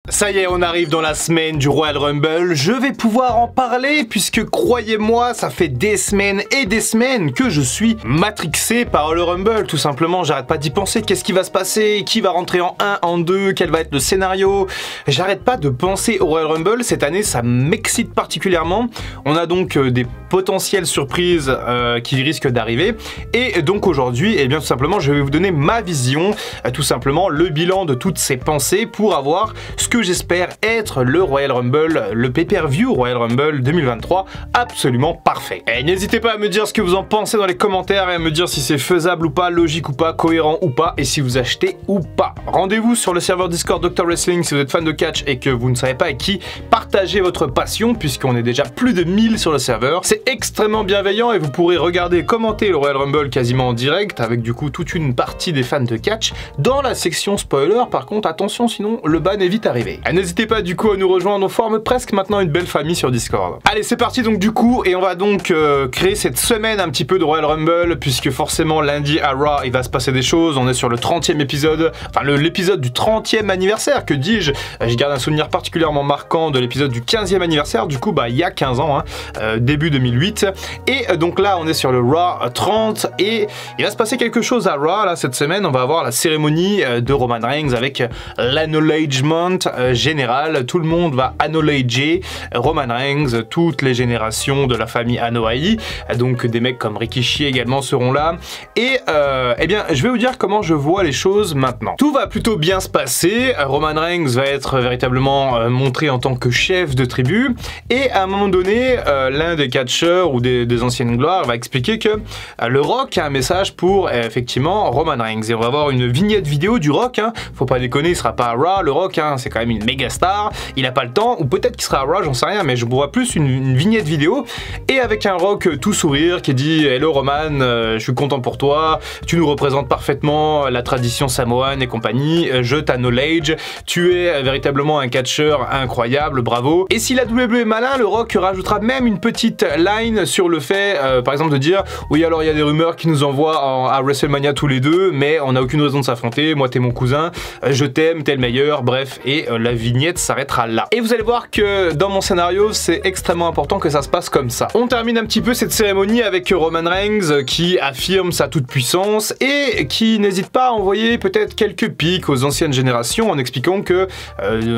Ça y est, on arrive dans la semaine du Royal Rumble. Je vais pouvoir en parler puisque, croyez-moi, ça fait des semaines et des semaines que je suis matrixé par le Rumble. Tout simplement, j'arrête pas d'y penser. Qu'est-ce qui va se passer? Qui va rentrer en 1, en 2? Quel va être le scénario? J'arrête pas de penser au Royal Rumble. Cette année, ça m'excite particulièrement. On a donc des potentielles surprises qui risquent d'arriver. Et donc aujourd'hui, eh bien tout simplement, je vais vous donner ma vision, tout simplement le bilan de toutes ces pensées pour avoir ce que j'espère être le Royal Rumble, le pay-per-view Royal Rumble 2023 absolument parfait. Et n'hésitez pas à me dire ce que vous en pensez dans les commentaires et à me dire si c'est faisable ou pas, logique ou pas, cohérent ou pas, et si vous achetez ou pas. Rendez-vous sur le serveur Discord Dr Wrestling si vous êtes fan de catch et que vous ne savez pas avec qui partager votre passion, puisqu'on est déjà plus de 1000 sur le serveur. C'est extrêmement bienveillant et vous pourrez regarder et commenter le Royal Rumble quasiment en direct avec du coup toute une partie des fans de catch dans la section spoiler. Par contre, attention, sinon le ban est vite arrivé. N'hésitez pas du coup à nous rejoindre, on forme presque maintenant une belle famille sur Discord. Allez, c'est parti donc du coup, et on va donc créer cette semaine un petit peu de Royal Rumble, puisque forcément lundi à Raw il va se passer des choses. On est sur le 30e épisode, enfin l'épisode du 30e anniversaire, que dis-je. Je garde un souvenir particulièrement marquant de l'épisode du 15e anniversaire, du coup bah il y a 15 ans, hein, début 2008. Et donc là on est sur le Raw 30 et il va se passer quelque chose à Raw là cette semaine. On va avoir la cérémonie de Roman Reigns avec l'acknowledgement général. Tout le monde va acknowledger Roman Reigns, toutes les générations de la famille Anoa'i, donc des mecs comme Rikishi également seront là. Et eh bien je vais vous dire comment je vois les choses maintenant. Tout va plutôt bien se passer. Roman Reigns va être véritablement montré en tant que chef de tribu, et à un moment donné l'un des catcheurs ou des anciennes gloires va expliquer que le Rock a un message pour effectivement Roman Reigns, et on va avoir une vignette vidéo du Rock, hein. Faut pas déconner, il sera pas à Raw, le Rock, hein, c'est quand même une méga star, il a pas le temps, ou peut-être qu'il sera à Raw, j'en sais rien, mais je vois plus une vignette vidéo, et avec un Rock tout sourire qui dit « Hello Roman, je suis content pour toi, tu nous représentes parfaitement la tradition samoane et compagnie, je t'acknowledge, tu es véritablement un catcheur incroyable, bravo ». Et si la WWE est malin, le Rock rajoutera même une petite line sur le fait, par exemple de dire « Oui, alors il y a des rumeurs qui nous envoient à WrestleMania tous les deux, mais on n'a aucune raison de s'affronter, moi t'es mon cousin, je t'aime, t'es le meilleur », bref, et la vignette s'arrêtera là. Et vous allez voir que dans mon scénario, c'est extrêmement important que ça se passe comme ça. On termine un petit peu cette cérémonie avec Roman Reigns qui affirme sa toute-puissance et qui n'hésite pas à envoyer peut-être quelques pics aux anciennes générations en expliquant que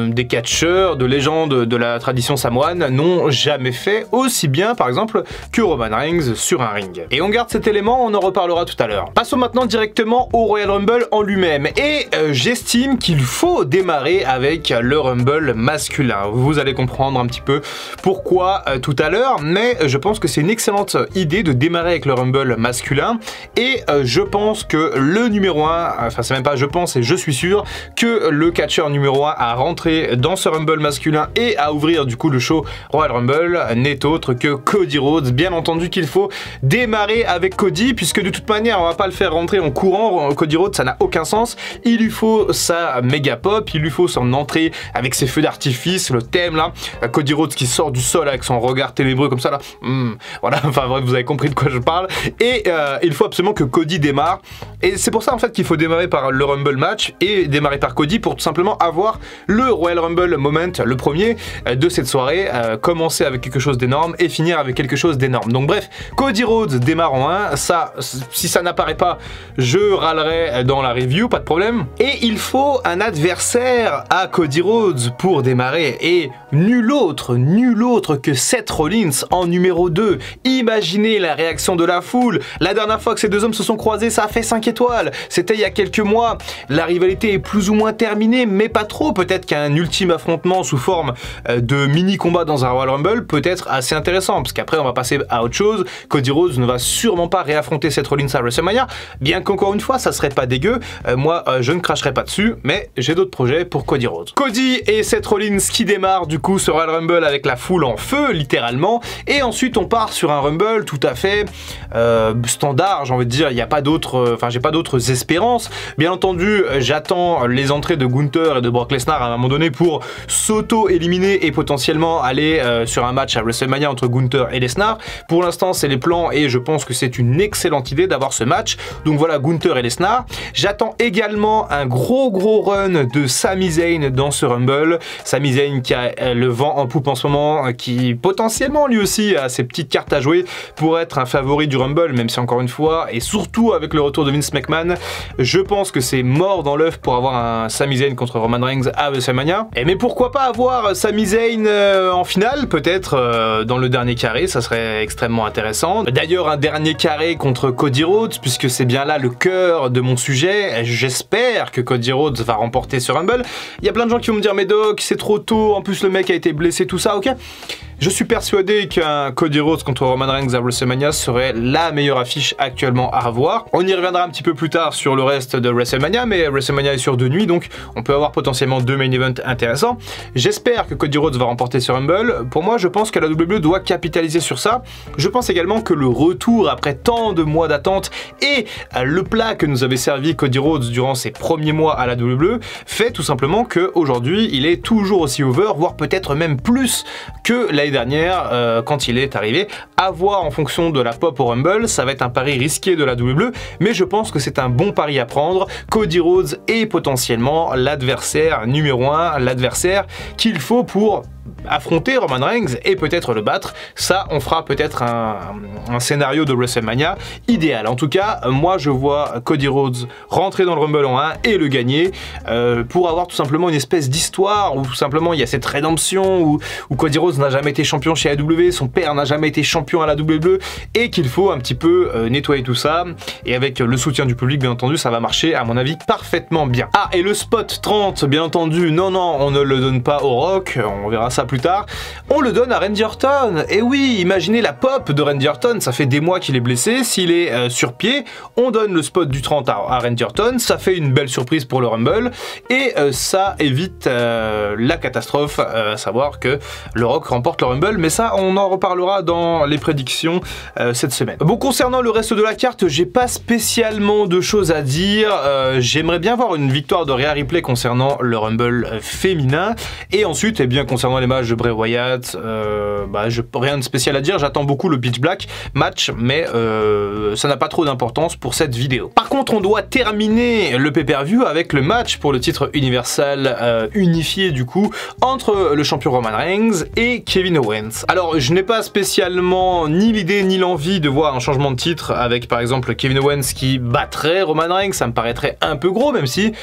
des catcheurs de légende de la tradition samoane n'ont jamais fait aussi bien, par exemple, que Roman Reigns sur un ring. Et on garde cet élément, on en reparlera tout à l'heure. Passons maintenant directement au Royal Rumble en lui-même, et j'estime qu'il faut démarrer avec le Rumble masculin. Vous allez comprendre un petit peu pourquoi tout à l'heure, mais je pense que c'est une excellente idée de démarrer avec le Rumble masculin, et je pense que le numéro 1, enfin c'est même pas je pense et je suis sûr que le catcheur numéro 1 à rentrer dans ce Rumble masculin et à ouvrir du coup le show Royal Rumble n'est autre que Cody Rhodes. Bien entendu qu'il faut démarrer avec Cody, puisque de toute manière on va pas le faire rentrer en courant, Cody Rhodes, ça n'a aucun sens. Il lui faut sa méga pop, il lui faut son entrée avec ses feux d'artifice, le thème là, Cody Rhodes qui sort du sol avec son regard ténébreux comme ça là, voilà, enfin bref, vous avez compris de quoi je parle. Et il faut absolument que Cody démarre, et c'est pour ça en fait qu'il faut démarrer par le Rumble match et démarrer par Cody pour tout simplement avoir le Royal Rumble moment, le premier de cette soirée, commencer avec quelque chose d'énorme et finir avec quelque chose d'énorme. Donc bref, Cody Rhodes démarre en 1, ça, si ça n'apparaît pas, je râlerai dans la review, pas de problème. Et il faut un adversaire à Cody Rhodes pour démarrer, et nul autre que Seth Rollins en numéro 2. Imaginez la réaction de la foule. La dernière fois que ces deux hommes se sont croisés, ça a fait 5 étoiles. C'était il y a quelques mois. La rivalité est plus ou moins terminée, mais pas trop. Peut-être qu'un ultime affrontement sous forme de mini-combat dans un Royal Rumble peut être assez intéressant, parce qu'après on va passer à autre chose. Cody Rhodes ne va sûrement pas réaffronter Seth Rollins à WrestleMania, bien qu'encore une fois ça serait pas dégueu. Moi je ne cracherai pas dessus, mais j'ai d'autres projets pour Cody Rhodes. Cody et Seth Rollins qui démarrent du coup ce Royal Rumble avec la foule en feu littéralement, et ensuite on part sur un Rumble tout à fait standard, j'ai envie de dire. Il n'y a pas d'autres, enfin j'ai pas d'autres espérances. Bien entendu j'attends les entrées de Gunther et de Brock Lesnar à un moment donné pour s'auto-éliminer et potentiellement aller sur un match à WrestleMania entre Gunther et Lesnar. Pour l'instant c'est les plans et je pense que c'est une excellente idée d'avoir ce match. Donc voilà, Gunther et Lesnar. J'attends également un gros run de Sami Zayn dans ce Rumble. Sami Zayn qui a le vent en poupe en ce moment, qui potentiellement lui aussi a ses petites cartes à jouer pour être un favori du Rumble, même si encore une fois, et surtout avec le retour de Vince McMahon, je pense que c'est mort dans l'œuf pour avoir un Sami Zayn contre Roman Reigns à WrestleMania. Mais pourquoi pas avoir Sami Zayn en finale, peut-être dans le dernier carré, ça serait extrêmement intéressant. D'ailleurs, un dernier carré contre Cody Rhodes, puisque c'est bien là le cœur de mon sujet. J'espère que Cody Rhodes va remporter ce Rumble. Il y a plein de gens qui vont me dire, mais Doc, c'est trop tôt, en plus le mec a été blessé, tout ça, ok. Je suis persuadé qu'un Cody Rhodes contre Roman Reigns à WrestleMania serait la meilleure affiche actuellement à revoir. On y reviendra un petit peu plus tard sur le reste de WrestleMania, mais WrestleMania est sur 2 nuits, donc on peut avoir potentiellement 2 main events intéressants. J'espère que Cody Rhodes va remporter ce Rumble. Pour moi, je pense que la WWE doit capitaliser sur ça. Je pense également que le retour après tant de mois d'attente et le plat que nous avait servi Cody Rhodes durant ses premiers mois à la WWE fait tout simplement qu'aujourd'hui, il est toujours aussi over, voire peut-être même plus que l'année dernière quand il est arrivé. À voir en fonction de la pop au Rumble, ça va être un pari risqué de la WWE, mais je pense que c'est un bon pari à prendre. Cody Rhodes est potentiellement l'adversaire numéro 1, l'adversaire qu'il faut pour affronter Roman Reigns et peut-être le battre. Ça, on fera peut-être un scénario de WrestleMania idéal. En tout cas, moi je vois Cody Rhodes rentrer dans le Rumble en 1 et le gagner pour avoir tout simplement une espèce d'histoire où tout simplement il y a cette rédemption où Cody Rhodes n'a jamais été champion chez AEW, son père n'a jamais été champion à la WWE et qu'il faut un petit peu nettoyer tout ça. Et avec le soutien du public, bien entendu, ça va marcher à mon avis parfaitement bien. Ah, et le spot 30, bien entendu, non, on ne le donne pas au Rock, on verra ça plus tard, on le donne à Randy Orton. Et oui, imaginez la pop de Randy Orton, ça fait des mois qu'il est blessé, s'il est sur pied, on donne le spot du 30 à Randy Orton, ça fait une belle surprise pour le Rumble, et ça évite la catastrophe, à savoir que le Rock remporte le Rumble, mais ça on en reparlera dans les prédictions cette semaine. Bon, concernant le reste de la carte, j'ai pas spécialement de choses à dire, j'aimerais bien voir une victoire de Rhea Ripley concernant le féminin, et ensuite, eh bien, concernant les matchs de Bray Wyatt, rien de spécial à dire, j'attends beaucoup le Pitch Black match, mais ça n'a pas trop d'importance pour cette vidéo. Par contre, on doit terminer le pay-per-view avec le match pour le titre universel unifié du coup, entre le champion Roman Reigns et Kevin Owens. Alors, je n'ai pas spécialement ni l'idée ni l'envie de voir un changement de titre avec par exemple Kevin Owens qui battrait Roman Reigns, ça me paraîtrait un peu gros, même si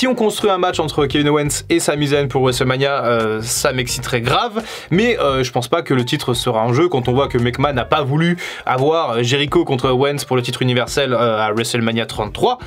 on construit un match entre Kevin Owens et Sami Zayn pour WrestleMania, ça m'exciterait grave, mais je pense pas que le titre sera en jeu quand on voit que McMahon n'a pas voulu avoir Jericho contre Owens pour le titre universel à WrestleMania 33.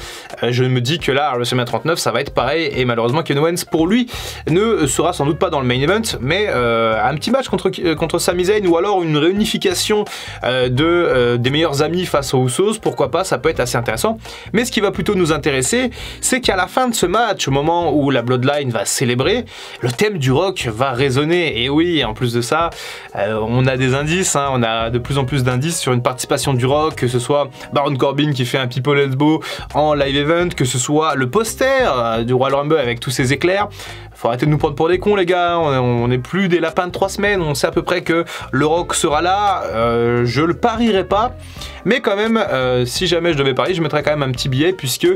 Je me dis que là, à WrestleMania 39, ça va être pareil, et malheureusement Kevin Owens, pour lui, ne sera sans doute pas dans le main event, mais un petit match contre Sami Zayn, ou alors une réunification des meilleurs amis face aux Usos, pourquoi pas, ça peut être assez intéressant. Mais ce qui va plutôt nous intéresser, c'est qu'à la fin de ce match, au moment où la Bloodline va célébrer, le thème du Rock va résonner. Et oui, en plus de ça, on a des indices, on a de plus en plus d'indices sur une participation du Rock, que ce soit Baron Corbin qui fait un People Elbow en live event, que ce soit le poster du Royal Rumble avec tous ces éclairs. Faut arrêter de nous prendre pour des cons, les gars, on n'est plus des lapins de 3 semaines, on sait à peu près que le Rock sera là, je le parierai pas, mais quand même, si jamais je devais parier, je mettrais quand même un petit billet, puisque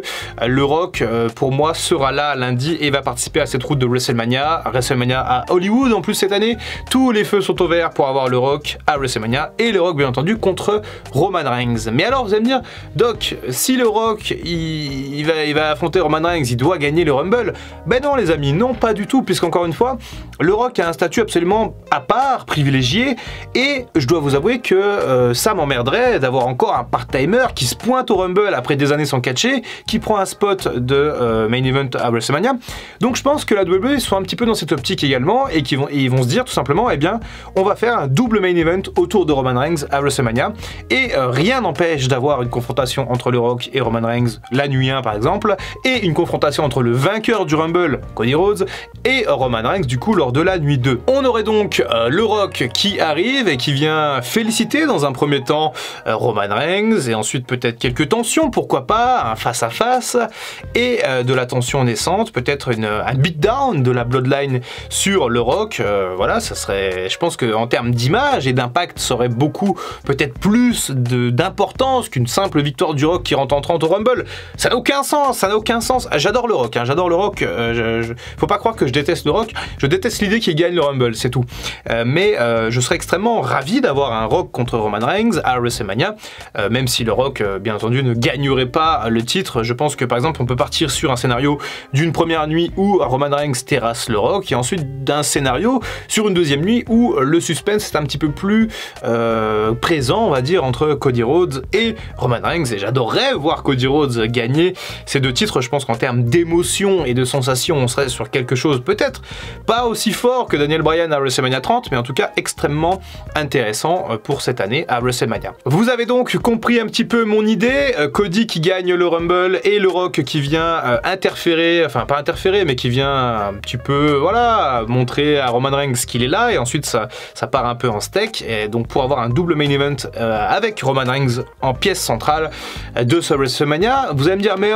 le Rock, pour moi, sera là lundi et va participer à cette route de WrestleMania à Hollywood en plus cette année. Tous les feux sont au vert pour avoir le Rock à WrestleMania, et le Rock, bien entendu, contre Roman Reigns. Mais alors, vous allez me dire, Doc, si le Rock, il va affronter Roman Reigns, il doit gagner le Rumble? Ben non, les amis, non, pas du tout, puisqu'encore une fois, le Rock a un statut absolument à part, privilégié, et je dois vous avouer que ça m'emmerderait d'avoir encore un part-timer qui se pointe au Rumble après des années sans catcher, qui prend un spot de main event à WrestleMania. Donc je pense que la WWE soit un petit peu dans cette optique également, et ils vont se dire tout simplement, eh bien, on va faire un double main event autour de Roman Reigns à WrestleMania, et rien n'empêche d'avoir une confrontation entre le Rock et Roman Reigns la nuit 1 par exemple, et une confrontation entre le vainqueur du Rumble, Cody Rhodes, et Roman Reigns du coup lors de la nuit 2. On aurait donc le Rock qui arrive et qui vient féliciter dans un premier temps Roman Roman Reigns, et ensuite peut-être quelques tensions, pourquoi pas, un face-à-face, et de la tension naissante, peut-être un beatdown de la Bloodline sur le Rock. Voilà, ça serait, je pense qu'en termes d'image et d'impact, ça aurait beaucoup, peut-être plus d'importance qu'une simple victoire du Rock qui rentre en 30 au Rumble. Ça n'a aucun sens, ça n'a aucun sens. J'adore le Rock, hein, j'adore le Rock, faut pas croire que je déteste le Rock, je déteste l'idée qu'il gagne le Rumble, c'est tout. Mais je serais extrêmement ravi d'avoir un Rock contre Roman Reigns à WrestleMania, même si le Rock, bien entendu, ne gagnerait pas le titre. Je pense que par exemple on peut partir sur un scénario d'une première nuit où Roman Reigns terrasse le Rock, et ensuite d'un scénario sur une deuxième nuit où le suspense est un petit peu plus présent, on va dire, entre Cody Rhodes et Roman Reigns, et j'adorerais voir Cody Rhodes gagner ces deux titres. Je pense qu'en termes d'émotion et de sensation, on serait sur quelque chose peut-être pas aussi fort que Daniel Bryan à WrestleMania 30, mais en tout cas extrêmement intéressant pour cette année à WrestleMania. Vous avez donc compris un petit peu mon idée, Cody qui gagne le Rumble et le Rock qui vient interférer, enfin pas interférer, mais qui vient un petit peu, voilà, montrer à Roman Reigns qu'il est là, et ensuite ça part un peu en steak, et donc pour avoir un double main event avec Roman Reigns en pièce centrale de ce WrestleMania. Vous allez me dire, mais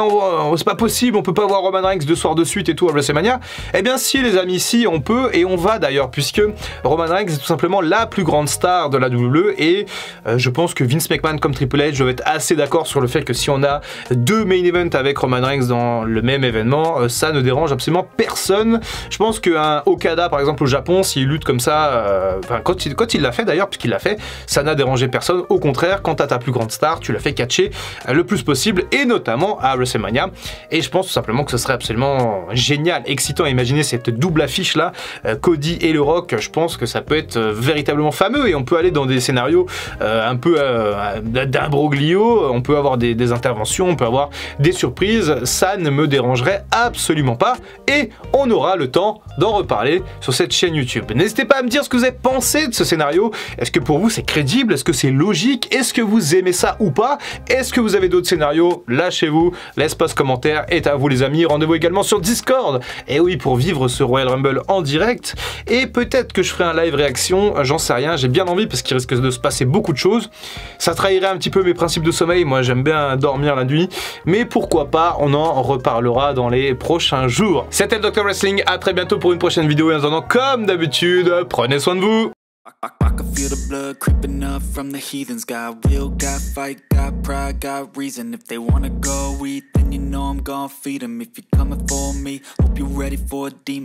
c'est pas possible, on peut pas avoir Roman Reigns 2 soirs de suite et tout à WrestleMania. Eh bien si les amis, si on peut, et on va d'ailleurs, puisque Roman Reigns est tout simplement la plus grande star de la WWE, et je pense que Vince McMahon comme Triple H doivent être assez d'accord sur le fait que si on a deux main events avec Roman Reigns dans le même événement, ça ne dérange absolument personne. Je pense qu'un Okada par exemple au Japon, s'il lutte comme ça, quand il l'a fait d'ailleurs, puisqu'il l'a fait, ça n'a dérangé personne. Au contraire, quand t'as ta plus grande star, tu la fais catcher le plus possible, et notamment à WrestleMania. Et je pense tout simplement que ce serait absolument génial, excitant à imaginer cette double affiche là, Cody et le Rock. Je pense que ça peut être véritablement fameux, et on peut aller dans des scénarios un peu d'imbroglio, on peut avoir des interventions, on peut avoir des surprises, ça ne me dérangerait absolument pas, et on aura le temps d'en reparler sur cette chaîne YouTube. N'hésitez pas à me dire ce que vous avez pensé de ce scénario. Est-ce que pour vous c'est crédible? Est-ce que c'est logique? Est-ce que vous aimez ça ou pas? Est-ce que vous avez d'autres scénarios? Lâchez-vous, l'espace commentaire est à vous les amis. Rendez-vous également sur Discord, et oui, pour vivre ce Royal Rumble en direct, et peut-être que je ferai un live réaction, j'en sais rien, j'ai bien envie parce qu'il risque de se passer beaucoup de choses. Ça trahirait un petit peu mes principes de sommeil, moi j'aime bien dormir la nuit, mais pourquoi pas, on en reparlera dans les prochains jours. C'était le Dr Wrestling, à très bientôt pour une prochaine vidéo, et en attendant, comme d'habitude, prenez soin de vous. I can feel the blood creeping up from the heathens. Got will, got fight, got pride, got reason. If they wanna go eat, then you know I'm gon' feed them. If you're coming for me, hope you're ready for a demon.